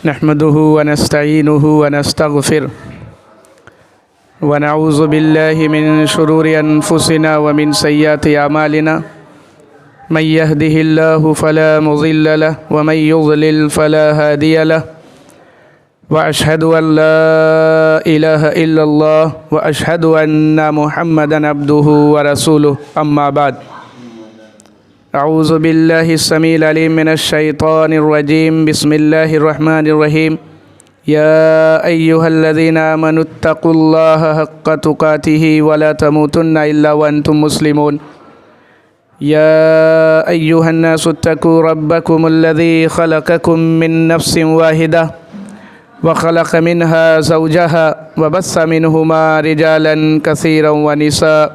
نحمده ونستعينه ونستغفره ونعوذ بالله من شرور أنفسنا ومن سيئات أعمالنا من يهده الله فلا مضل له ومن يضلل فلا هادي له وأشهد أن لا إله إلا الله وأشهد أن محمدا عبده ورسوله أما بعد أعوذ بالله السميع العليم من الشيطان الرجيم بسم الله الرحمن الرحيم يا أيها الذين آمنوا اتقوا الله حق تقاته ولا تموتن إلا وأنتم مسلمون يا أيها الناس اتقوا ربكم الذي خلقكم من نفس واحدة وخلق منها زوجها وبث منهما رجالا كثيرا ونساء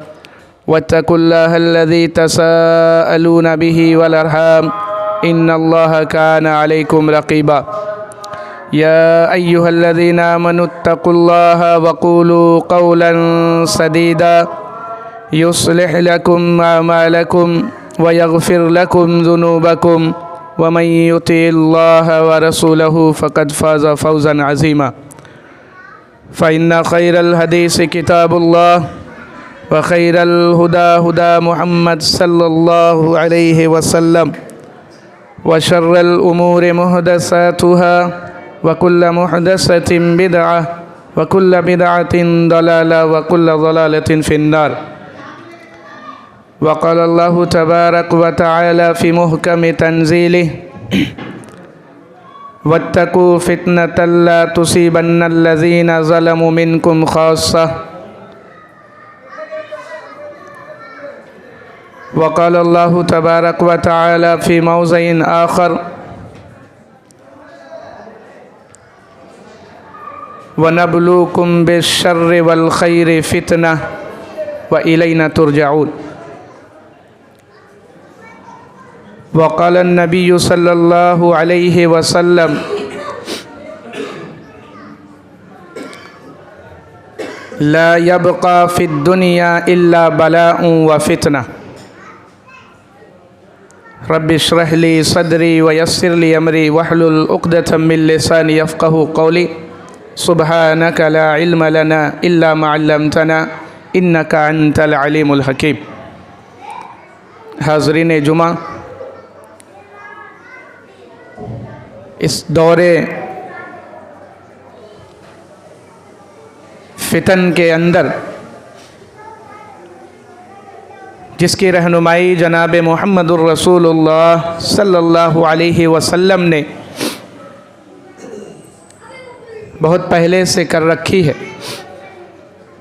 واتقوا الله الذي تساءلون به والأرحام إن الله كان عليكم رقيبا يا أيها الذين آمنوا اتقوا الله وقولوا قولا سديدا يصلح لكم أعمالكم ويغفر لكم ذنوبكم ومن يطع الله ورسوله فقد فاز فوزا عظيما فإن خير الحديث كتاب الله وخير الهدى هدى محمد صلى الله عليه وسلم وشر الأمور محدثاتها وكل محدثة بدعة وكل بدعة ضلالة وكل ضلالة في النار وقال الله تبارك وتعالى في محكم تنزيله واتقوا فتنة لا تصيبن الذين ظلموا منكم خاصة وقال الله تبارك وتعالى في موضع آخر وَنَبْلُوكُمْ بِالشَّرِّ وَالْخَيْرِ فِتْنَةً وَإِلَيْنَا تُرْجَعُونَ وقال النبي صلى الله عليه وسلم لا يبقى في الدنيا إلا بلاء وفتنة رب اشرح لي صدري ويسر لي أمري واحلل عقدة من لساني يفقهوا قولي سبحانك لا علم لنا إلا ما علمتنا إنك أنت العليم الحكيم حاضرین جمعہ، اس دور فتن کے اندر جس کی رہنمائی جناب محمد الرسول اللہ صلی اللہ علیہ وسلم نے بہت پہلے سے کر رکھی ہے،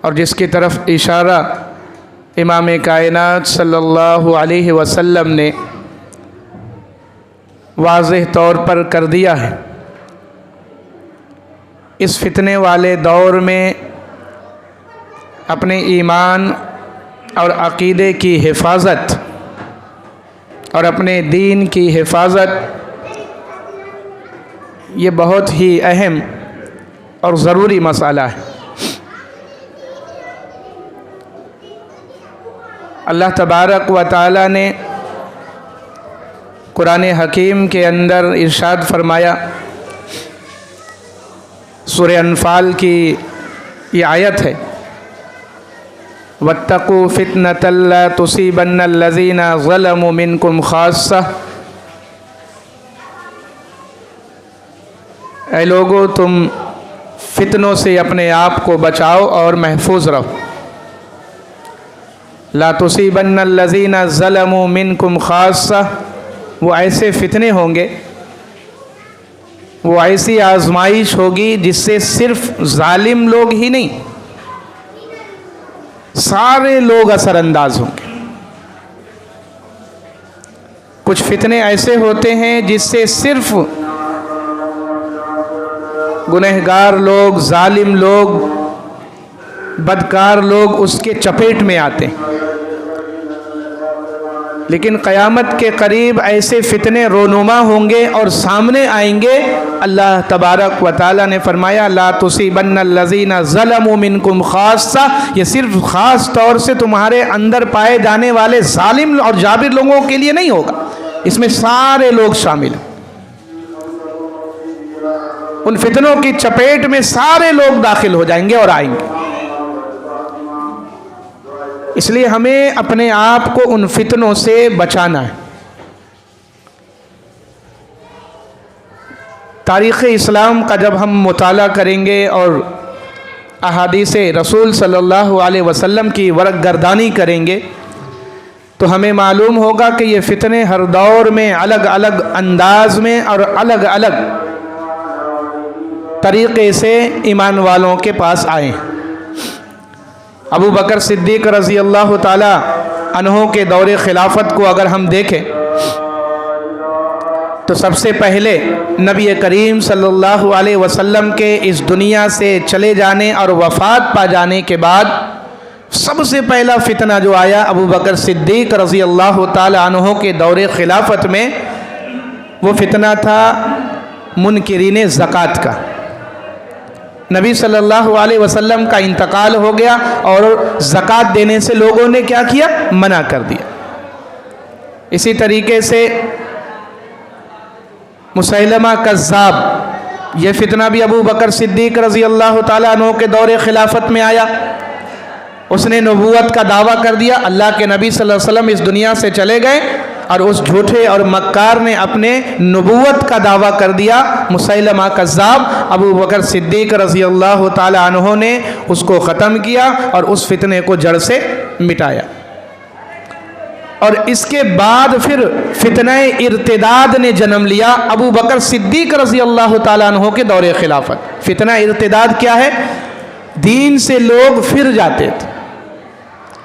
اور جس کی طرف اشارہ امام کائنات صلی اللہ علیہ وسلم نے واضح طور پر کر دیا ہے، اس فتنے والے دور میں اپنے ایمان اور عقیدے کی حفاظت اور اپنے دین کی حفاظت یہ بہت ہی اہم اور ضروری مسئلہ ہے۔ اللہ تبارک و تعالی نے قرآن حکیم کے اندر ارشاد فرمایا، سورہ انفال کی یہ آیت ہے، وَاتَّقُوا فِتْنَةً لَا تُصِيبَنَّ الَّذِينَ ظَلَمُوا مِنْكُمْ خَاصَّةً، اے لوگو تم فتنوں سے اپنے آپ کو بچاؤ اور محفوظ رہو۔ لا تصیبن الذین ظلموا منکم خاصہ، وہ ایسے فتنے ہوں گے، وہ ایسی آزمائش ہوگی جس سے صرف ظالم لوگ ہی نہیں، سارے لوگ اثر انداز ہوں گے۔ کچھ فتنے ایسے ہوتے ہیں جس سے صرف گنہگار لوگ، ظالم لوگ، بدکار لوگ اس کے چپیٹ میں آتے ہیں، لیکن قیامت کے قریب ایسے فتنے رونما ہوں گے اور سامنے آئیں گے۔ اللہ تبارک و تعالی نے فرمایا لا تصیبن الذین ظلموا منکم خاصہ، یہ صرف خاص طور سے تمہارے اندر پائے جانے والے ظالم اور جابر لوگوں کے لیے نہیں ہوگا، اس میں سارے لوگ شامل ہیں۔ ان فتنوں کی چپیٹ میں سارے لوگ داخل ہو جائیں گے اور آئیں گے۔ اس لیے ہمیں اپنے آپ کو ان فتنوں سے بچانا ہے۔ تاریخ اسلام کا جب ہم مطالعہ کریں گے اور احادیث رسول صلی اللہ علیہ وسلم کی ورق گردانی کریں گے تو ہمیں معلوم ہوگا کہ یہ فتنے ہر دور میں الگ الگ انداز میں اور الگ الگ طریقے سے ایمان والوں کے پاس آئے۔ ابو بکر صدیق رضی اللہ تعالی عنہ کے دور خلافت کو اگر ہم دیکھیں تو سب سے پہلے نبی کریم صلی اللہ علیہ وسلم کے اس دنیا سے چلے جانے اور وفات پا جانے کے بعد سب سے پہلا فتنہ جو آیا ابو بکر صدیق رضی اللہ تعالی عنہ کے دور خلافت میں، وہ فتنہ تھا منکرین زکوٰۃ کا۔ نبی صلی اللہ علیہ وسلم کا انتقال ہو گیا اور زکوٰۃ دینے سے لوگوں نے کیا کیا؟ منع کر دیا۔ اسی طریقے سے مسیلمہ کذاب، یہ فتنہ بھی ابو بکر صدیق رضی اللہ تعالیٰ عنہ کے دور خلافت میں آیا۔ اس نے نبوت کا دعویٰ کر دیا، اللہ کے نبی صلی اللہ علیہ وسلم اس دنیا سے چلے گئے اور اس جھوٹے اور مکار نے اپنے نبوت کا دعویٰ کر دیا، مسیلمہ کذاب۔ ابو بکر صدیق رضی اللہ تعالیٰ عنہ نے اس کو ختم کیا اور اس فتنے کو جڑ سے مٹایا۔ اور اس کے بعد پھر فتنہ ارتداد نے جنم لیا ابو بکر صدیق رضی اللہ تعالیٰ عنہ کے دور خلافت۔ فتنہ ارتداد کیا ہے؟ دین سے لوگ پھر جاتے تھے،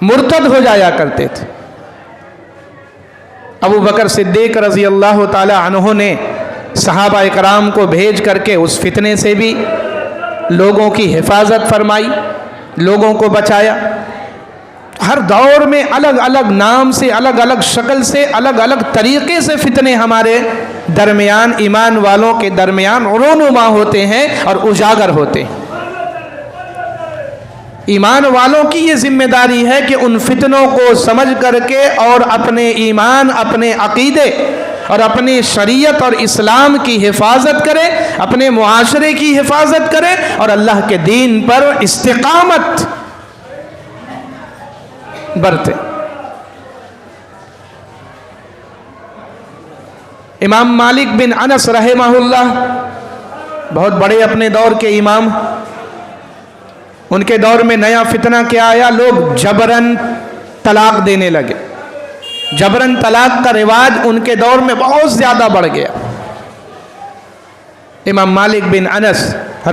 مرتد ہو جایا کرتے تھے۔ ابو بکر صدیق رضی اللہ تعالی عنہ نے صحابہ اکرام کو بھیج کر کے اس فتنے سے بھی لوگوں کی حفاظت فرمائی، لوگوں کو بچایا۔ ہر دور میں الگ الگ نام سے، الگ الگ شکل سے، الگ الگ طریقے سے فتنے ہمارے درمیان، ایمان والوں کے درمیان رونما ہوتے ہیں اور اجاگر ہوتے ہیں۔ ایمان والوں کی یہ ذمہ داری ہے کہ ان فتنوں کو سمجھ کر کے اور اپنے ایمان، اپنے عقیدے اور اپنی شریعت اور اسلام کی حفاظت کرے، اپنے معاشرے کی حفاظت کرے اور اللہ کے دین پر استقامت برتے۔ امام مالک بن انس رحمہ اللہ بہت بڑے اپنے دور کے امام، ان کے دور میں نیا فتنہ کیا آیا؟ لوگ جبراً طلاق دینے لگے۔ جبراً طلاق کا رواج ان کے دور میں بہت زیادہ بڑھ گیا۔ امام مالک بن انس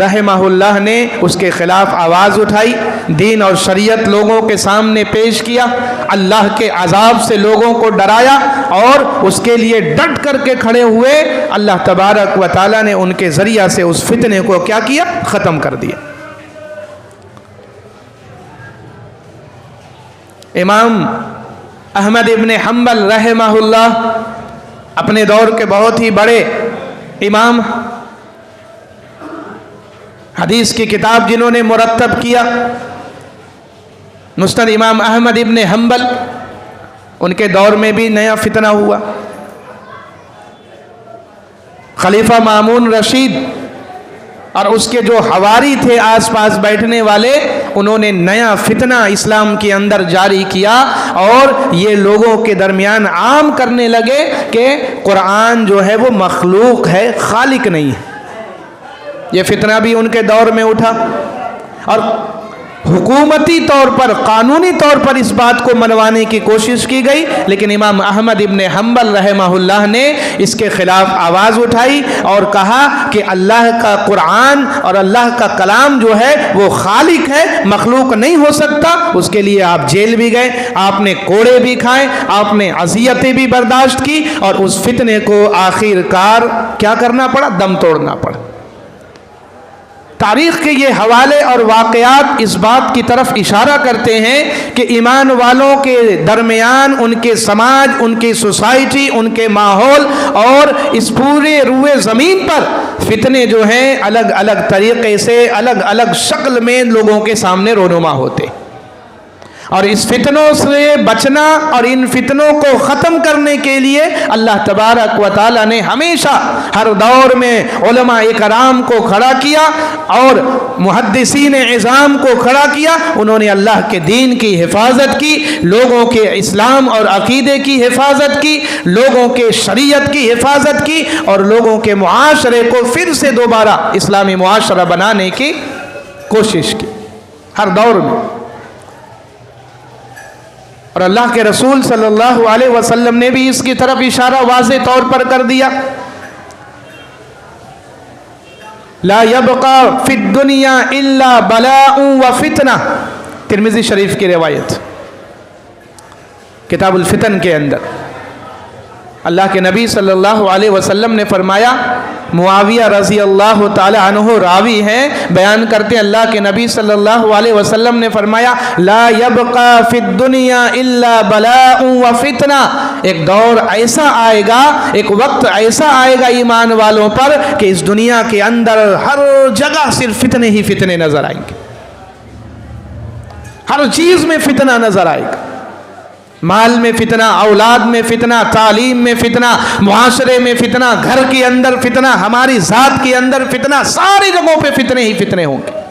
رحمہ اللہ نے اس کے خلاف آواز اٹھائی، دین اور شریعت لوگوں کے سامنے پیش کیا، اللہ کے عذاب سے لوگوں کو ڈرایا اور اس کے لیے ڈٹ کر کے کھڑے ہوئے۔ اللہ تبارک و تعالیٰ نے ان کے ذریعہ سے اس فتنے کو کیا کیا؟ ختم کر دیا۔ امام احمد ابن حنبل رحمہ اللہ اپنے دور کے بہت ہی بڑے امام، حدیث کی کتاب جنہوں نے مرتب کیا مسند امام احمد ابن حنبل، ان کے دور میں بھی نیا فتنہ ہوا۔ خلیفہ مامون رشید اور اس کے جو حواری تھے آس پاس بیٹھنے والے، انہوں نے نیا فتنہ اسلام کے اندر جاری کیا اور یہ لوگوں کے درمیان عام کرنے لگے کہ قرآن جو ہے وہ مخلوق ہے، خالق نہیں ہے۔ یہ فتنہ بھی ان کے دور میں اٹھا اور حکومتی طور پر، قانونی طور پر اس بات کو منوانے کی کوشش کی گئی، لیکن امام احمد ابن حنبل رحمہ اللہ نے اس کے خلاف آواز اٹھائی اور کہا کہ اللہ کا قرآن اور اللہ کا کلام جو ہے وہ خالق ہے، مخلوق نہیں ہو سکتا۔ اس کے لیے آپ جیل بھی گئے، آپ نے کوڑے بھی کھائے، آپ نے اذیتیں بھی برداشت کی اور اس فتنے کو آخر کار کیا کرنا پڑا؟ دم توڑنا پڑا۔ تاریخ کے یہ حوالے اور واقعات اس بات کی طرف اشارہ کرتے ہیں کہ ایمان والوں کے درمیان، ان کے سماج، ان کی سوسائٹی، ان کے ماحول اور اس پورے روئے زمین پر فتنے جو ہیں الگ الگ طریقے سے، الگ الگ شکل میں لوگوں کے سامنے رونما ہوتے۔ اور اس فتنوں سے بچنا اور ان فتنوں کو ختم کرنے کے لیے اللہ تبارک و تعالی نے ہمیشہ ہر دور میں علماء کرام کو کھڑا کیا اور محدثین عظام کو کھڑا کیا. انہوں نے اللہ کے دین کی حفاظت کی، لوگوں کے اسلام اور عقیدے کی حفاظت کی، لوگوں کے شریعت کی حفاظت کی اور لوگوں کے معاشرے کو پھر سے دوبارہ اسلامی معاشرہ بنانے کی کوشش کی ہر دور میں. اور اللہ کے رسول صلی اللہ علیہ وسلم نے بھی اس کی طرف اشارہ واضح طور پر کر دیا. لا يبقى في الدنيا الا بلاء وفتنہ، ترمذی شریف کی روایت کتاب الفتن کے اندر. اللہ کے نبی صلی اللہ علیہ وسلم نے فرمایا، معاویہ رضی اللہ تعالی عنہ راوی ہیں، بیان کرتے ہیں اللہ کے نبی صلی اللہ علیہ وسلم نے فرمایا لا يبقى في الدنيا الا بلاء وفتنہ. ایک دور ایسا آئے گا، ایک وقت ایسا آئے گا ایمان والوں پر کہ اس دنیا کے اندر ہر جگہ صرف فتنے ہی فتنے نظر آئیں گے، ہر چیز میں فتنہ نظر آئے گا. مال میں فتنہ، اولاد میں فتنہ، تعلیم میں فتنہ، معاشرے میں فتنہ، گھر کے اندر فتنہ، ہماری ذات کے اندر فتنہ، ساری جگہوں پہ فتنے ہی فتنے ہوں گے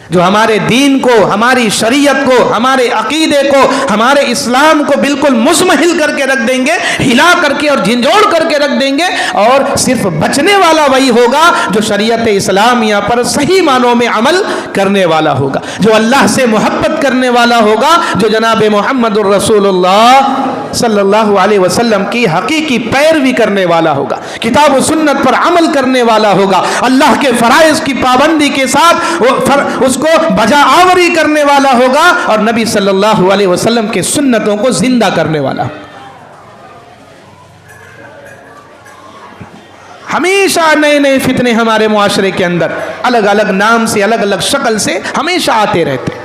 جو ہمارے دین کو، ہماری شریعت کو، ہمارے عقیدے کو، ہمارے اسلام کو بالکل مزمحل کر کے رکھ دیں گے، ہلا کر کے اور جھنجھوڑ کر کے رکھ دیں گے. اور صرف بچنے والا وہی ہوگا جو شریعت اسلامیہ پر صحیح معنوں میں عمل کرنے والا ہوگا، جو اللہ سے محبت کرنے والا ہوگا، جو جناب محمد الرسول اللہ صلی اللہ علیہ وسلم کی حقیقی پیروی کرنے والا ہوگا، کتاب و سنت پر عمل کرنے والا ہوگا، اللہ کے فرائض کی پابندی کے ساتھ اس کو بجا آوری کرنے والا ہوگا اور نبی صلی اللہ علیہ وسلم کے سنتوں کو زندہ کرنے والا. ہمیشہ نئے نئے فتنے ہمارے معاشرے کے اندر الگ الگ نام سے، الگ الگ شکل سے ہمیشہ آتے رہتے.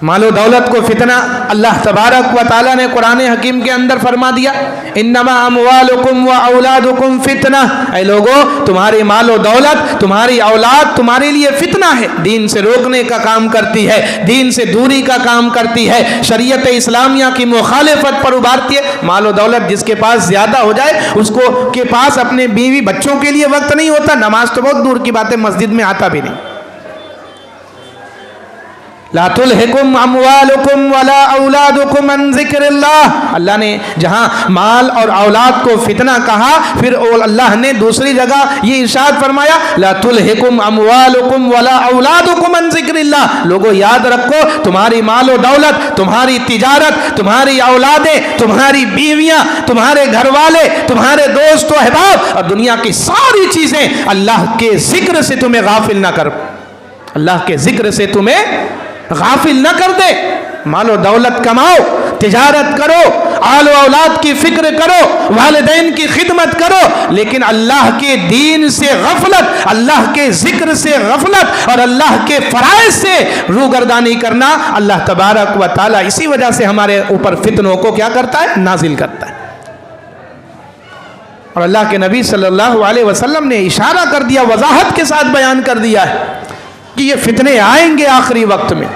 مال و دولت کو فتنہ اللہ تبارک و تعالیٰ نے قرآن حکیم کے اندر فرما دیا، انما اموالکم و اولادکم فتنہ. اے لوگو، تمہاری مال و دولت، تمہاری اولاد تمہارے لیے فتنہ ہے، دین سے روکنے کا کام کرتی ہے، دین سے دوری کا کام کرتی ہے، شریعت اسلامیہ کی مخالفت پر ابھارتی ہے. مال و دولت جس کے پاس زیادہ ہو جائے اس کو کے پاس اپنے بیوی بچوں کے لیے وقت نہیں ہوتا، نماز تو بہت دور کی بات ہے، مسجد میں آتا بھی نہیں. لا تلہکم اموالکم ولا اولادکم عن ذکر اللہ. اللہ نے جہاں مال اور اولاد کو فتنہ کہا، پھر اللہ نے دوسری جگہ یہ ارشاد فرمایا لا تلہکم اموالکم ولا اولادکم عن ذکر اللہ. لوگوں یاد رکھو، تمہاری مال و دولت، تمہاری تجارت، تمہاری اولادیں، تمہاری بیویاں، تمہارے گھر والے، تمہارے دوست و احباب اور دنیا کی ساری چیزیں اللہ کے ذکر سے تمہیں غافل نہ کر، اللہ کے ذکر سے تمہیں غافل نہ کر دے. مال و دولت کماؤ، تجارت کرو، آل و اولاد کی فکر کرو، والدین کی خدمت کرو، لیکن اللہ کے دین سے غفلت، اللہ کے ذکر سے غفلت اور اللہ کے فرائض سے روگردانی کرنا اللہ تبارک و تعالیٰ اسی وجہ سے ہمارے اوپر فتنوں کو کیا کرتا ہے؟ نازل کرتا ہے. اور اللہ کے نبی صلی اللہ علیہ وسلم نے اشارہ کر دیا، وضاحت کے ساتھ بیان کر دیا ہے کہ یہ فتنے آئیں گے آخری وقت میں،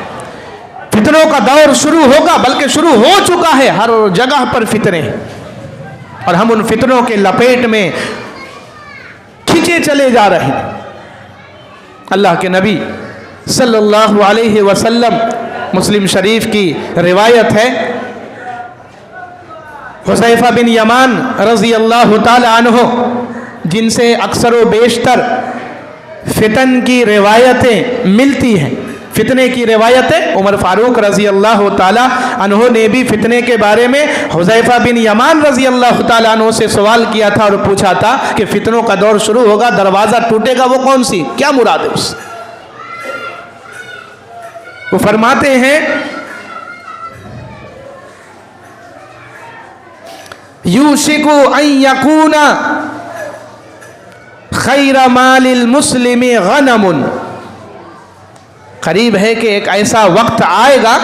فتنوں کا دور شروع ہوگا، بلکہ شروع ہو چکا ہے، ہر جگہ پر فتنے ہیں اور ہم ان فتنوں کے لپیٹ میں کھینچے چلے جا رہے ہیں. اللہ کے نبی صلی اللہ علیہ وسلم، مسلم شریف کی روایت ہے، حذیفہ بن یمان رضی اللہ تعالی عنہ، جن سے اکثر و بیشتر فتن کی روایتیں ملتی ہیں، فتنے کی روایتیں. عمر فاروق رضی اللہ تعالی عنہ نے بھی فتنے کے بارے میں حذیفہ بن یمان رضی اللہ تعالی عنہ سے سوال کیا تھا اور پوچھا تھا کہ فتنوں کا دور شروع ہوگا، دروازہ ٹوٹے گا، وہ کون سی، کیا مراد ہے اس سے؟ وہ فرماتے ہیں یوشک ان یکون خیر مال المسلم غنم. قریب ہے کہ ایک ایسا وقت آئے گا،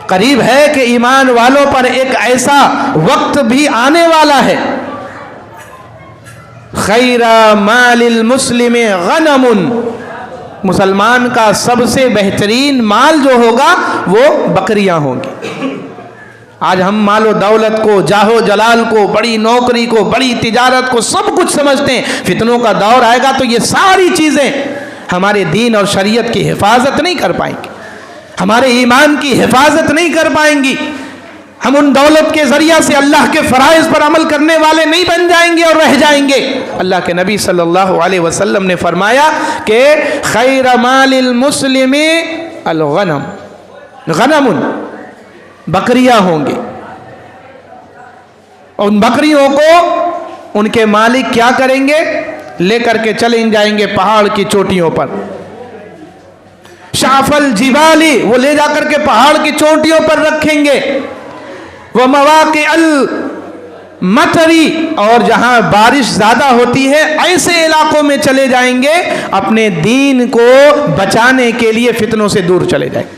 قریب ہے کہ ایمان والوں پر ایک ایسا وقت بھی آنے والا ہے، خیر مال المسلم غنم، مسلمان کا سب سے بہترین مال جو ہوگا وہ بکریاں ہوں گی۔ آج ہم مال و دولت کو، جاہ و جلال کو، بڑی نوکری کو، بڑی تجارت کو سب کچھ سمجھتے ہیں۔ فتنوں کا دور آئے گا تو یہ ساری چیزیں ہمارے دین اور شریعت کی حفاظت نہیں کر پائیں گی، ہمارے ایمان کی حفاظت نہیں کر پائیں گی۔ ہم ان دولت کے ذریعہ سے اللہ کے فرائض پر عمل کرنے والے نہیں بن جائیں گے اور رہ جائیں گے۔ اللہ کے نبی صلی اللہ علیہ وسلم نے فرمایا کہ خیر مال المسلم الغنم، غنم، بکریاں ہوں گی۔ ان بکریوں کو ان کے مالک کیا کریں گے؟ لے کر کے چلے جائیں گے پہاڑ کی چوٹیوں پر۔ شاف الجبالی، وہ لے جا کر کے پہاڑ کی چوٹیوں پر رکھیں گے۔ وہ مواقع المطری، اور جہاں بارش زیادہ ہوتی ہے ایسے علاقوں میں چلے جائیں گے، اپنے دین کو بچانے کے لیے فتنوں سے دور چلے جائیں گے۔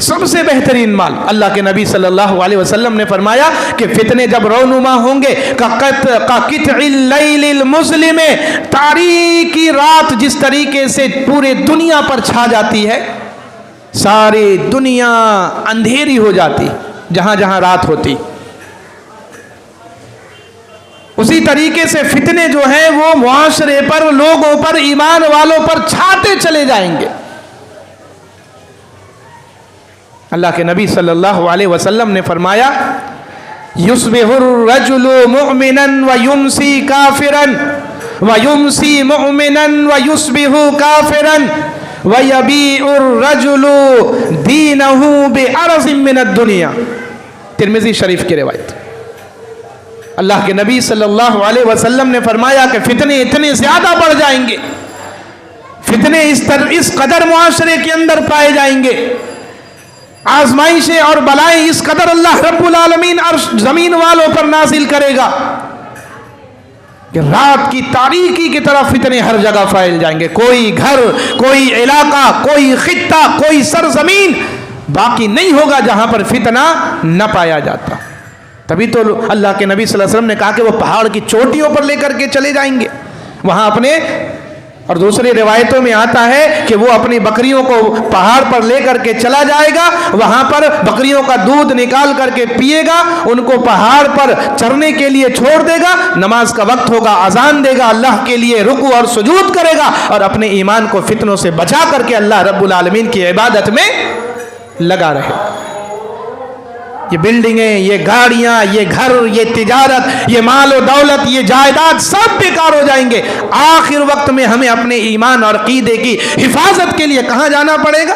سب سے بہترین مال، اللہ کے نبی صلی اللہ علیہ وسلم نے فرمایا کہ فتنے جب رونما ہوں گے قطع اللیل المظلم، تاریکی رات جس طریقے سے پورے دنیا پر چھا جاتی ہے، ساری دنیا اندھیری ہو جاتی جہاں جہاں رات ہوتی، اسی طریقے سے فتنے جو ہیں وہ معاشرے پر، لوگوں پر، ایمان والوں پر چھاتے چلے جائیں گے۔ اللہ کے نبی صلی اللہ علیہ وسلم نے فرمایا یصبح الرجل مؤمنا ویمسی کافرا ویمسی مؤمنا ویصبح کافرا ویبیع الرجل دینہ بعرض من الدنیا، ترمذی شریف کی روایت۔ اللہ کے نبی صلی اللہ علیہ وسلم نے فرمایا کہ فتنے اتنے زیادہ بڑھ جائیں گے، فتنے اس قدر معاشرے کے اندر پائے جائیں گے، آزمائشیں اور بلائیں اس قدر اللہ رب العالمین عرش زمین والوں پر نازل کرے گا کہ رات کی تاریکی کی طرف فتنے ہر جگہ پھیل جائیں گے۔ کوئی گھر، کوئی علاقہ، کوئی خطہ، کوئی سرزمین باقی نہیں ہوگا جہاں پر فتنہ نہ پایا جاتا۔ تبھی تو اللہ کے نبی صلی اللہ علیہ وسلم نے کہا کہ وہ پہاڑ کی چوٹیوں پر لے کر کے چلے جائیں گے وہاں اپنے، اور دوسری روایتوں میں آتا ہے کہ وہ اپنی بکریوں کو پہاڑ پر لے کر کے چلا جائے گا، وہاں پر بکریوں کا دودھ نکال کر کے پیے گا، ان کو پہاڑ پر چرنے کے لیے چھوڑ دے گا، نماز کا وقت ہوگا اذان دے گا، اللہ کے لیے رکوع اور سجود کرے گا، اور اپنے ایمان کو فتنوں سے بچا کر کے اللہ رب العالمین کی عبادت میں لگا رہے گا۔ یہ بلڈنگیں، یہ گاڑیاں، یہ گھر، یہ تجارت، یہ مال و دولت، یہ جائیداد سب بیکار ہو جائیں گے۔ آخر وقت میں ہمیں اپنے ایمان اور عقیدے کی حفاظت کے لیے کہاں جانا پڑے گا؟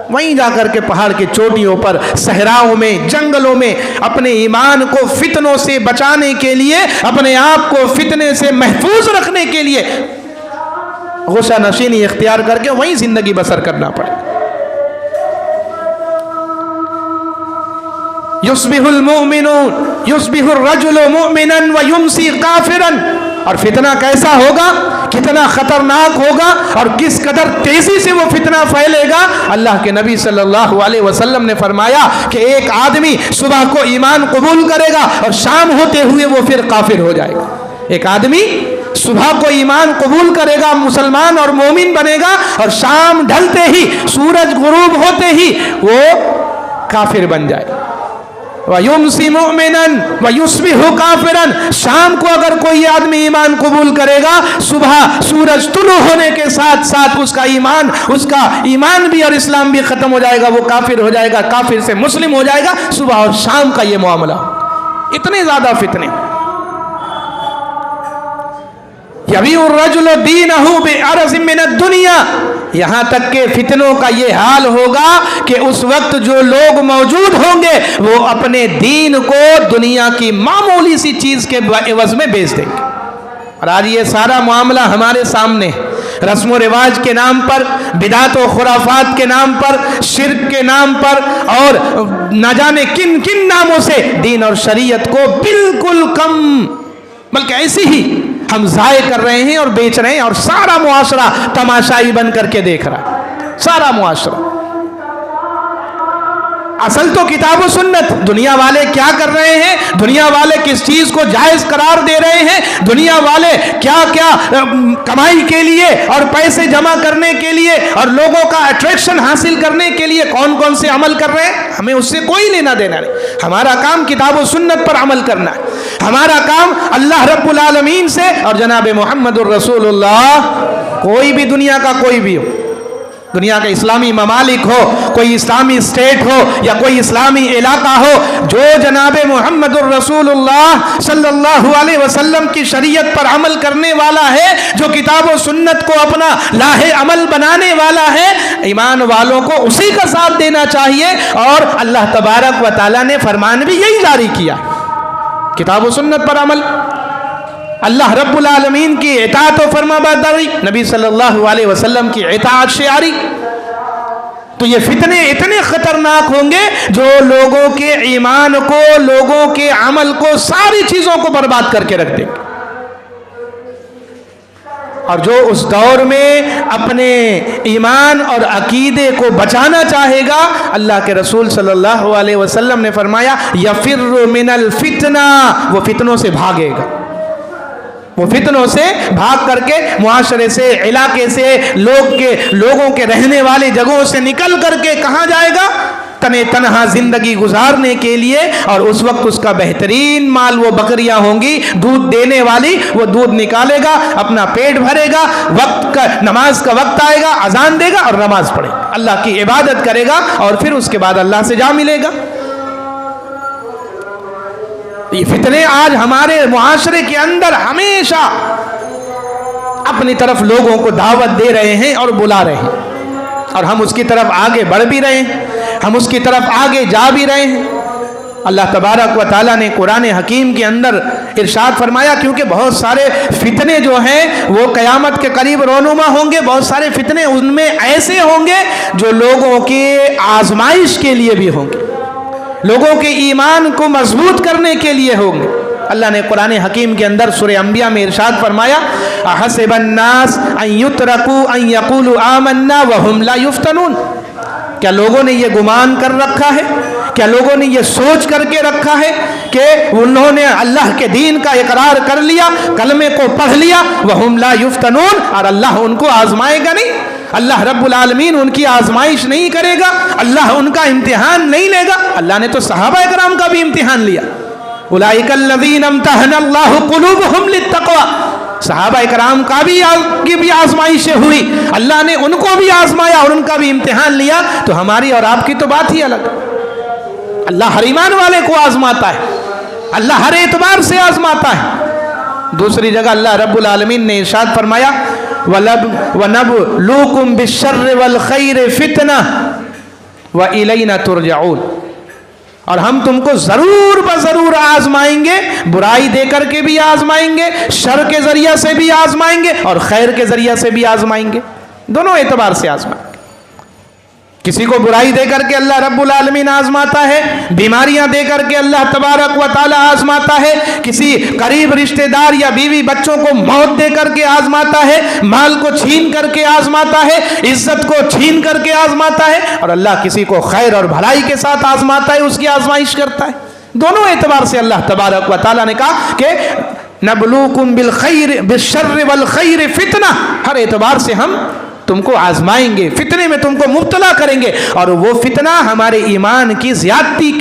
وہیں جا کر کے پہاڑ کی چوٹیوں پر، صحراؤں میں، جنگلوں میں اپنے ایمان کو فتنوں سے بچانے کے لیے، اپنے آپ کو فتنے سے محفوظ رکھنے کے لیے غوثہ نشینی اختیار کر کے وہیں زندگی بسر کرنا پڑے گا۔ یصبح الرجل مؤمنا ویمسی کافرا، اور فتنہ کیسا ہوگا، کتنا خطرناک ہوگا اور کس قدر تیزی سے وہ فتنہ پھیلے گا۔ اللہ کے نبی صلی اللہ علیہ وسلم نے فرمایا کہ ایک آدمی صبح کو ایمان قبول کرے گا اور شام ہوتے ہوئے وہ پھر کافر ہو جائے گا۔ ایک آدمی صبح کو ایمان قبول کرے گا، مسلمان اور مومن بنے گا، اور شام ڈھلتے ہی، سورج غروب ہوتے ہی وہ کافر بن جائے گا۔ وَيُمْسِي مُؤْمِنًا وَيُصْبِحُ كَافِرًا، شام کو اگر کوئی آدمی ایمان قبول کرے گا، صبح سورج طلوع ہونے کے ساتھ ساتھ اس کا ایمان بھی اور اسلام بھی ختم ہو جائے گا، وہ کافر ہو جائے گا، کافر سے مسلم ہو جائے گا۔ صبح اور شام کا یہ معاملہ، اتنے زیادہ فتنے۔ یبیع الرجل دینہ بعرض من الدنیا، یہاں تک کہ فتنوں کا یہ حال ہوگا کہ اس وقت جو لوگ موجود ہوں گے وہ اپنے دین کو دنیا کی معمولی سی چیز کے عوض میں بیچ دیں گے۔ اور آج یہ سارا معاملہ ہمارے سامنے، رسم و رواج کے نام پر، بدعت و خرافات کے نام پر، شرک کے نام پر، اور نہ جانے کن کن ناموں سے دین اور شریعت کو بالکل کم، بلکہ ایسی ہی ہم ضائع کر رہے ہیں اور بیچ رہے ہیں، اور سارا معاشرہ تماشائی بن کر کے دیکھ رہا ہے، سارا معاشرہ۔ اصل تو کتاب و سنت. دنیا والے کیا کر رہے ہیں, دنیا والے کس چیز کو جائز قرار دے رہے ہیں, دنیا والے کیا کیا کمائی کے لیے اور پیسے جمع کرنے کے لیے اور لوگوں کا اٹریکشن حاصل کرنے کے لیے کون کون سے عمل کر رہے ہیں, ہمیں اس سے کوئی لینا دینا نہیں. ہمارا کام کتاب و سنت پر عمل کرنا ہے. ہمارا کام اللہ رب العالمین سے اور جناب محمد الرسول اللہ, کوئی بھی دنیا کا کوئی بھی ہو, دنیا کے اسلامی ممالک ہو, کوئی اسلامی اسٹیٹ ہو یا کوئی اسلامی علاقہ ہو, جو جناب محمد الرسول اللہ صلی اللہ علیہ وسلم کی شریعت پر عمل کرنے والا ہے, جو کتاب و سنت کو اپنا لاہ عمل بنانے والا ہے, ایمان والوں کو اسی کا ساتھ دینا چاہیے. اور اللہ تبارک و تعالیٰ نے فرمان بھی یہی جاری کیا, کتاب و سنت پر عمل, اللہ رب العالمین کی اطاعت و فرما برداری, نبی صلی اللہ علیہ وسلم کی اطاعت شعاری. تو یہ فتنے اتنے خطرناک ہوں گے جو لوگوں کے ایمان کو, لوگوں کے عمل کو, ساری چیزوں کو برباد کر کے رکھ دیں گے. اور جو اس دور میں اپنے ایمان اور عقیدے کو بچانا چاہے گا, اللہ کے رسول صلی اللہ علیہ وسلم نے فرمایا یفر من الفتنہ, وہ فتنوں سے بھاگے گا, وہ فتنوں سے بھاگ کر کے معاشرے سے, علاقے سے, لوگوں کے رہنے والی جگہوں سے نکل کر کے کہاں جائے گا, تنہا زندگی گزارنے کے لیے. اور اس وقت اس کا بہترین مال وہ بکریاں ہوں گی دودھ دینے والی, وہ دودھ نکالے گا, اپنا پیٹ بھرے گا, وقت کا نماز کا وقت آئے گا, اذان دے گا اور نماز پڑھے گا, اللہ کی عبادت کرے گا, اور پھر اس کے بعد اللہ سے جا ملے گا. یہ فتنے آج ہمارے معاشرے کے اندر ہمیشہ اپنی طرف لوگوں کو دعوت دے رہے ہیں اور بلا رہے ہیں, اور ہم اس کی طرف آگے بڑھ بھی رہے ہیں, ہم اس کی طرف آگے جا بھی رہے ہیں. اللہ تبارک و تعالیٰ نے قرآن حکیم کے اندر ارشاد فرمایا, کیونکہ بہت سارے فتنے جو ہیں وہ قیامت کے قریب رونما ہوں گے, بہت سارے فتنے ان میں ایسے ہوں گے جو لوگوں کی آزمائش کے لیے بھی ہوں گے, لوگوں کے ایمان کو مضبوط کرنے کے لیے ہوں گے. اللہ نے قرآن حکیم کے اندر سورہ انبیاء میں ارشاد فرمایا احسب الناس ان یترکوا ان یقولوا آمنا وهم لا یفتنون, کیا لوگوں نے یہ گمان کر رکھا ہے, کیا لوگوں نے یہ سوچ کر کے رکھا ہے کہ انہوں نے اللہ کے دین کا اقرار کر لیا, کلمے کو پڑھ لیا, وهم لا یفتنون, اور اللہ ان کو آزمائے گا نہیں, اللہ رب العالمین ان کی آزمائش نہیں کرے گا, اللہ ان کا امتحان نہیں لے گا. اللہ نے تو صحابہ کرام کا بھی امتحان لیا, اولئک الذین امتحن اللہ قلوبہم للتقوی, صحابہ کرام کا بھی آزمائشیں ہوئی, اللہ نے ان کو بھی آزمایا اور ان کا بھی امتحان لیا. تو ہماری اور آپ کی تو بات ہی الگ, اللہ ہر ایمان والے کو آزماتا ہے, اللہ ہر اعتبار سے آزماتا ہے. دوسری جگہ اللہ رب العالمین نے ارشاد فرمایا وَنَبْلُوكُمْ بِالشَّرِّ وَالْخَيْرِ فِتْنَةً وَإِلَيْنَا تُرْجَعُونَ, اور ہم تم کو ضرور بضرور آزمائیں گے, برائی دے کر کے بھی آزمائیں گے, شر کے ذریعہ سے بھی آزمائیں گے, اور خیر کے ذریعہ سے بھی آزمائیں گے, دونوں اعتبار سے آزمائیں گے. کسی کو برائی دے کر کے اللہ رب العالمین آزماتا ہے, بیماریاں دے کر کے اللہ تبارک و تعالی آزماتا ہے, کسی قریب رشتہ دار یا بیوی بچوں کو موت دے کر کے آزماتا ہے, مال کو چھین کر کے آزماتا ہے, عزت کو چھین کر کے آزماتا ہے, اور اللہ کسی کو خیر اور بھلائی کے ساتھ آزماتا ہے, اس کی آزمائش کرتا ہے. دونوں اعتبار سے اللہ تبارک و تعالی نے کہا کہ نبلوکم بالخیر بالشر والخیر فتنہ, ہر اعتبار سے ہم تم کو آزمائیں گے, فتنے میں تم کو مبتلا کریں گے, اور وہ فتنہ ہمارے ایمان کی زیادتی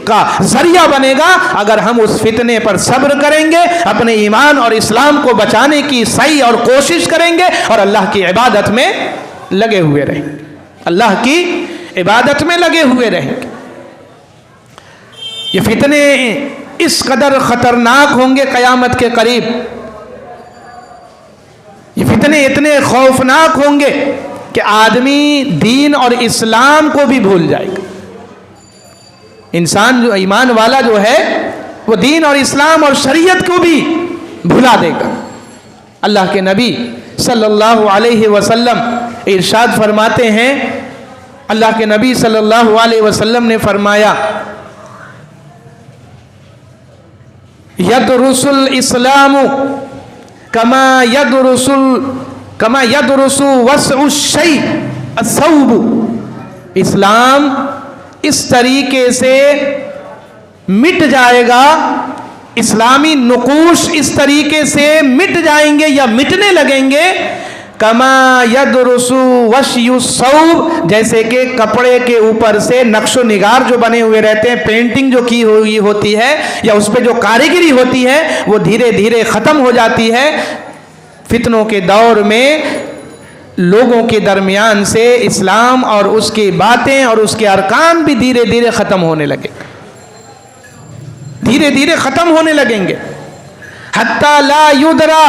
کا ذریعہ بنے گا اگر ہم اس فتنے پر صبر کریں گے, اپنے ایمان اور اسلام کو بچانے کی سعی اور کوشش کریں گے, اور اللہ کی عبادت میں لگے ہوئے رہیں گے, اللہ کی عبادت میں لگے ہوئے رہیں گے. یہ فتنے اس قدر خطرناک ہوں گے قیامت کے قریب, یہ فتنے اتنے خوفناک ہوں گے کہ آدمی دین اور اسلام کو بھی بھول جائے گا. انسان جو ایمان والا جو ہے وہ دین اور اسلام اور شریعت کو بھی بھلا دے گا. اللہ کے نبی صلی اللہ علیہ وسلم ارشاد فرماتے ہیں, اللہ کے نبی صلی اللہ علیہ وسلم نے فرمایا یدرس الاسلام کما یدرس وسع الشیء الثوب, اسلام اس طریقے سے مٹ جائے گا، اسلامی نقوش اس طریقے سے مٹ جائیں گے یا مٹنے لگیں گے، کما یدرس وشی الثوب، جیسے کہ کپڑے کے اوپر سے نقش و نگار جو بنے ہوئے رہتے ہیں، پینٹنگ جو کی ہوئی ہوتی ہے یا اس پہ جو کاریگری ہوتی ہے وہ دھیرے دھیرے ختم ہو جاتی ہے۔ فتنوں کے دور میں لوگوں کے درمیان سے اسلام اور اس کی باتیں اور اس کے ارکان بھی دھیرے دھیرے ختم ہونے لگے، دھیرے دھیرے ختم ہونے لگیں گے۔ حتی لا یدرا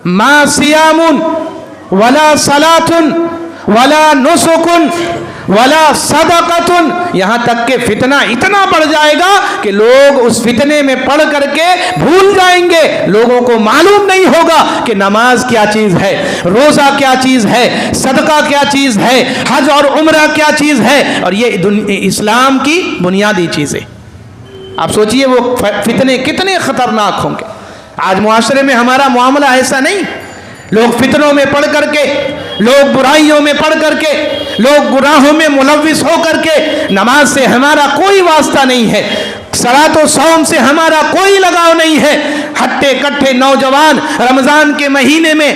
ما صیام ولا صلاۃ ولا نسک ولا صدقۃ، یہاں تک کہ فتنہ اتنا بڑھ جائے گا کہ لوگ اس فتنے میں پڑھ کر کے بھول جائیں گے، لوگوں کو معلوم نہیں ہوگا کہ نماز کیا چیز ہے، روزہ کیا چیز ہے، صدقہ کیا چیز ہے، حج اور عمرہ کیا چیز ہے، اور یہ اسلام کی بنیادی چیزیں۔ آپ سوچئے وہ فتنے کتنے خطرناک ہوں گے۔ آج معاشرے میں ہمارا معاملہ ایسا نہیں، لوگ فتنوں میں پڑھ کر کے، لوگ برائیوں میں پڑھ کر کے، لوگ گناہوں میں ملوث ہو کر کے، نماز سے ہمارا کوئی واسطہ نہیں ہے، صلاۃ و صوم سے ہمارا کوئی لگاؤ نہیں ہے، ہٹے کٹھے نوجوان رمضان کے مہینے میں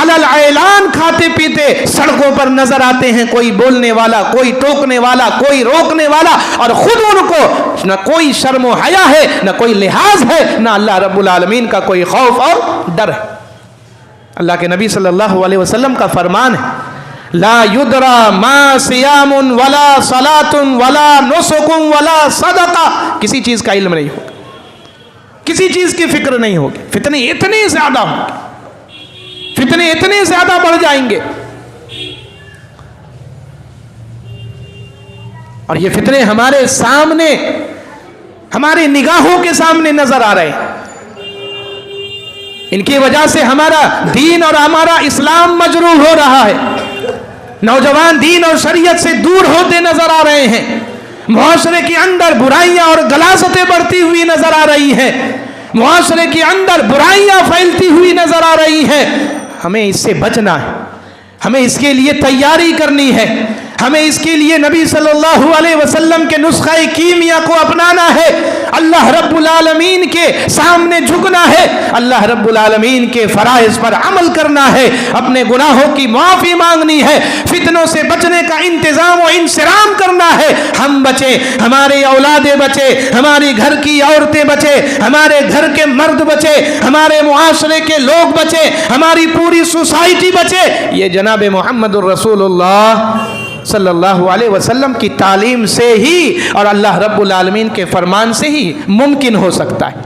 علل اعلان کھاتے پیتے سڑکوں پر نظر آتے ہیں، کوئی بولنے والا، کوئی ٹوکنے والا، کوئی روکنے والا، اور خود ان کو نہ کوئی شرم و حیا ہے، نہ کوئی لحاظ ہے، نہ اللہ رب العالمین کا کوئی خوف اور ڈر ہے۔ اللہ کے نبی صلی اللہ علیہ وسلم کا فرمان ہے، لا یدرا ما صیام ولا صلاۃ ولا نسک ولا صدقہ، کسی چیز کا علم نہیں ہوگا، کسی چیز کی فکر نہیں ہوگی، فتنے اتنے زیادہ ہوں گے، فتنے اتنے زیادہ بڑھ جائیں گے، اور یہ فتنے ہمارے سامنے، ہماری نگاہوں کے سامنے نظر آ رہے ہیں۔ ان کی وجہ سے ہمارا دین اور ہمارا اسلام مجروح ہو رہا ہے، نوجوان دین اور شریعت سے دور ہوتے نظر آ رہے ہیں، معاشرے کے اندر برائیاں اور غلاظتیں بڑھتی ہوئی نظر آ رہی ہیں، معاشرے کے اندر برائیاں پھیلتی ہوئی نظر آ رہی ہیں۔ ہمیں اس سے بچنا ہے، ہمیں اس کے لیے تیاری کرنی ہے، ہمیں اس کے لیے نبی صلی اللہ علیہ وسلم کے نسخہ کیمیا کو اپنانا ہے، اللہ رب العالمین کے سامنے جھکنا ہے، اللہ رب العالمین کے فرائض پر عمل کرنا ہے، اپنے گناہوں کی معافی مانگنی ہے، فتنوں سے بچنے کا انتظام و انصرام کرنا ہے، ہم بچیں، ہمارے اولادیں بچے، ہماری گھر کی عورتیں بچے، ہمارے گھر کے مرد بچے، ہمارے معاشرے کے لوگ بچے، ہماری پوری سوسائٹی بچے۔ یہ جناب محمد الرسول اللہ صلی اللہ علیہ وسلم کی تعلیم سے ہی اور اللہ رب العالمین کے فرمان سے ہی ممکن ہو سکتا ہے،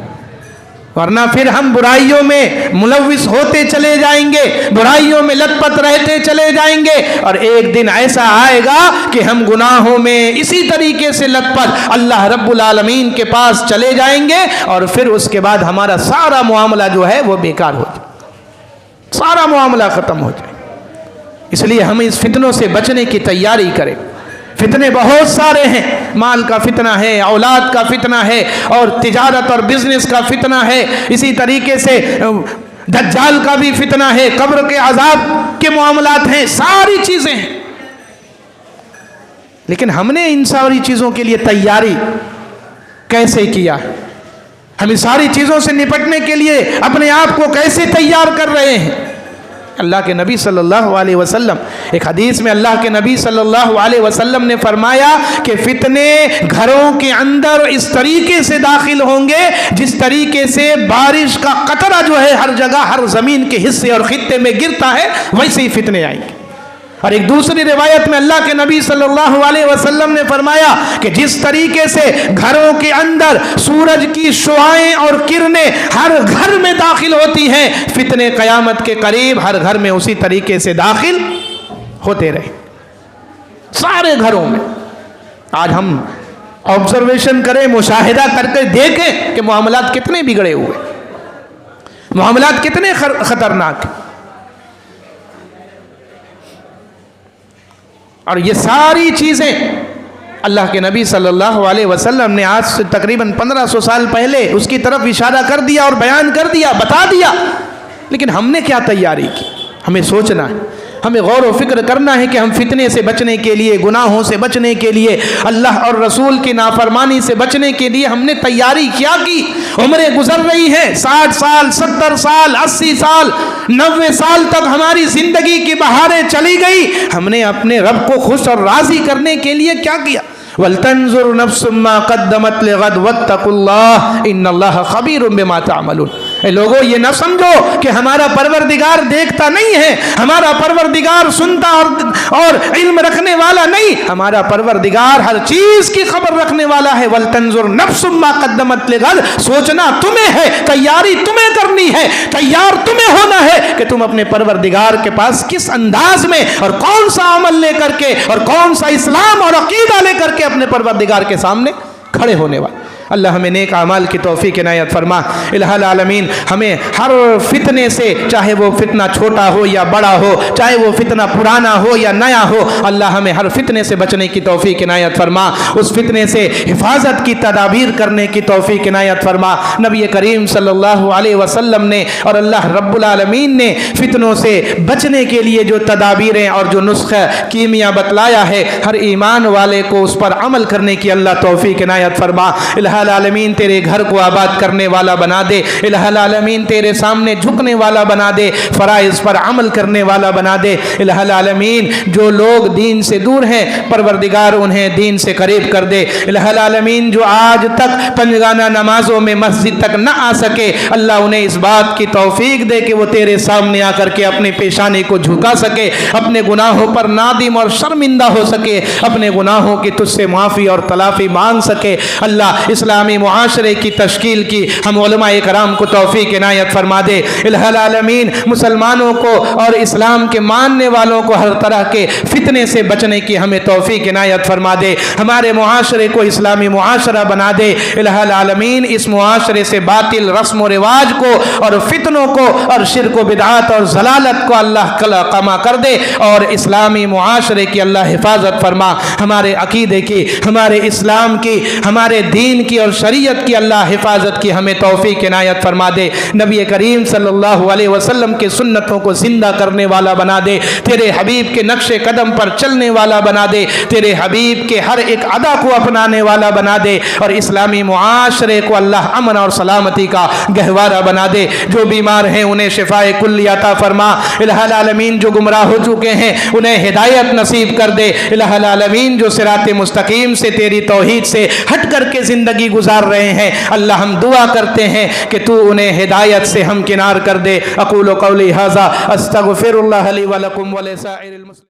ورنہ پھر ہم برائیوں میں ملوث ہوتے چلے جائیں گے، برائیوں میں لت پت رہتے چلے جائیں گے، اور ایک دن ایسا آئے گا کہ ہم گناہوں میں اسی طریقے سے لت پت اللہ رب العالمین کے پاس چلے جائیں گے، اور پھر اس کے بعد ہمارا سارا معاملہ جو ہے وہ بیکار ہو جائے، سارا معاملہ ختم ہو جائے۔ اس لیے ہم اس فتنوں سے بچنے کی تیاری کریں۔ فتنے بہت سارے ہیں، مال کا فتنہ ہے، اولاد کا فتنہ ہے، اور تجارت اور بزنس کا فتنہ ہے، اسی طریقے سے دجال کا بھی فتنہ ہے، قبر کے عذاب کے معاملات ہیں، ساری چیزیں ہیں، لیکن ہم نے ان ساری چیزوں کے لیے تیاری کیسے کیا؟ ہم ان ساری چیزوں سے نپٹنے کے لیے اپنے آپ کو کیسے تیار کر رہے ہیں؟ اللہ کے نبی صلی اللہ علیہ وسلم، ایک حدیث میں اللہ کے نبی صلی اللہ علیہ وسلم نے فرمایا کہ فتنے گھروں کے اندر اس طریقے سے داخل ہوں گے جس طریقے سے بارش کا قطرہ جو ہے ہر جگہ ہر زمین کے حصے اور خطے میں گرتا ہے، ویسے ہی فتنے آئیں گے۔ اور ایک دوسری روایت میں اللہ کے نبی صلی اللہ علیہ وسلم نے فرمایا کہ جس طریقے سے گھروں کے اندر سورج کی شعاعیں اور کرنیں ہر گھر میں داخل ہوتی ہیں، فتنے قیامت کے قریب ہر گھر میں اسی طریقے سے داخل ہوتے رہے، سارے گھروں میں۔ آج ہم آبزرویشن کریں، مشاہدہ کر کے دیکھیں کہ معاملات کتنے بگڑے ہوئے، معاملات کتنے خطرناک ہیں، اور یہ ساری چیزیں اللہ کے نبی صلی اللہ علیہ وسلم نے آج سے تقریباً 1500 سال پہلے اس کی طرف اشارہ کر دیا اور بیان کر دیا، بتا دیا، لیکن ہم نے کیا تیاری کی؟ ہمیں سوچنا ہے، ہمیں غور و فکر کرنا ہے کہ ہم فتنے سے بچنے کے لیے، گناہوں سے بچنے کے لیے، اللہ اور رسول کی نافرمانی سے بچنے کے لیے ہم نے تیاری کیا کی؟ عمریں گزر رہی ہیں، 60 سال، 70 سال، 80 سال، 90 سال تک ہماری زندگی کی بہاریں چلی گئی، ہم نے اپنے رب کو خوش اور راضی کرنے کے لیے کیا کیا؟ وَلْتَنْظُرْ نَفْسٌ مَّا قَدَّمَتْ لِغَدٍ وَاتَّقُوا اللَّهَ إِنَّ اللَّهَ خَبِيرٌ بِمَا تَعْمَلُونَ۔ اے لوگوں، یہ نہ سمجھو کہ ہمارا پروردگار دیکھتا نہیں ہے، ہمارا پروردگار سنتا اور علم رکھنے والا نہیں، ہمارا پروردگار ہر چیز کی خبر رکھنے والا ہے۔ وَلْتَنْظُرْ نَفْسٌ مَّا قَدَّمَتْ لِغَدٍ، سوچنا تمہیں ہے، تیاری تمہیں کرنی ہے، تیار تمہیں ہونا ہے کہ تم اپنے پروردگار کے پاس کس انداز میں اور کون سا عمل لے کر کے اور کون سا اسلام اور عقیدہ لے کر کے اپنے پروردگار کے سامنے کھڑے ہونے والے۔ اللہ ہمیں نیک اعمال کی توفیق عنایت فرما۔ الہ العالمین ہمیں ہر فتنے سے، چاہے وہ فتنہ چھوٹا ہو یا بڑا ہو، چاہے وہ فتنہ پرانا ہو یا نیا ہو، اللہ ہمیں ہر فتنے سے بچنے کی توفیق عنایت فرما، اس فتنے سے حفاظت کی تدابیر کرنے کی توفیق عنایت فرما۔ نبی کریم صلی اللہ علیہ وسلم نے اور اللہ رب العالمین نے فتنوں سے بچنے کے لیے جو تدابیریں اور جو نسخہ کیمیا بتلایا ہے، ہر ایمان والے کو اس پر عمل کرنے کی اللہ توفیق عنایت فرما۔ الہ العالمین تیرے گھر کو آباد کرنے والا بنا دے، الہ العالمین تیرے سامنے جھکنے والا بنا دے، فرائض پر عمل کرنے والا بنا دے۔ الہ العالمین جو لوگ دین سے دور ہیں، پروردگار انہیں دین سے قریب کر دے۔ الہ العالمین جو آج تک پنجگانہ نمازوں میں مسجد تک نہ آ سکے، اللہ انہیں اس بات کی توفیق دے کہ وہ تیرے سامنے آ کر کے اپنے پیشانی کو جھکا سکے، اپنے گناہوں پر نادم اور شرمندہ ہو سکے، اپنے گناہوں کی تجھ سے معافی اور تلافی مانگ سکے۔ اللہ اسلامی معاشرے کی تشکیل کی ہم علماء کرام کو توفیق عنایت فرما دے۔ الہ العالمین مسلمانوں کو اور اسلام کے ماننے والوں کو ہر طرح کے فتنے سے بچنے کی ہمیں توفیق عنایت فرما دے، ہمارے معاشرے کو اسلامی معاشرہ بنا دے۔ الہ العالمین اس معاشرے سے باطل رسم و رواج کو اور فتنوں کو اور شرک و بدعات اور ضلالت کو اللہ قما کر دے، اور اسلامی معاشرے کی اللہ حفاظت فرما، ہمارے عقیدے کی، ہمارے اسلام کی، ہمارے دین کی اور شریعت کی اللہ حفاظت کی ہمیں توفیق عنایت فرما دے۔ نبی کریم صلی اللہ علیہ وسلم کے سنتوں کو زندہ کرنے والا بنا دے، تیرے حبیب کے نقش قدم پر چلنے والا بنا دے، تیرے حبیب کے ہر ایک ادا کو اپنانے والا بنا دے، اور اسلامی معاشرے کو اللہ امن اور سلامتی کا گہوارہ بنا دے۔ جو بیمار ہیں انہیں شفائے کلی عطا فرما۔ الہ العالمین جو گمراہ ہو چکے ہیں انہیں ہدایت نصیب کر دے۔ الہ العالمین جو صراط مستقیم سے، تیری توحید سے ہٹ کر کے زندگی گزار رہے ہیں، اللہ ہم دعا کرتے ہیں کہ تو انہیں ہدایت سے ہمکنار کر دے۔ اقول قولی ھذا استغفر اللہ لی ولکم ولسائر المسلمین۔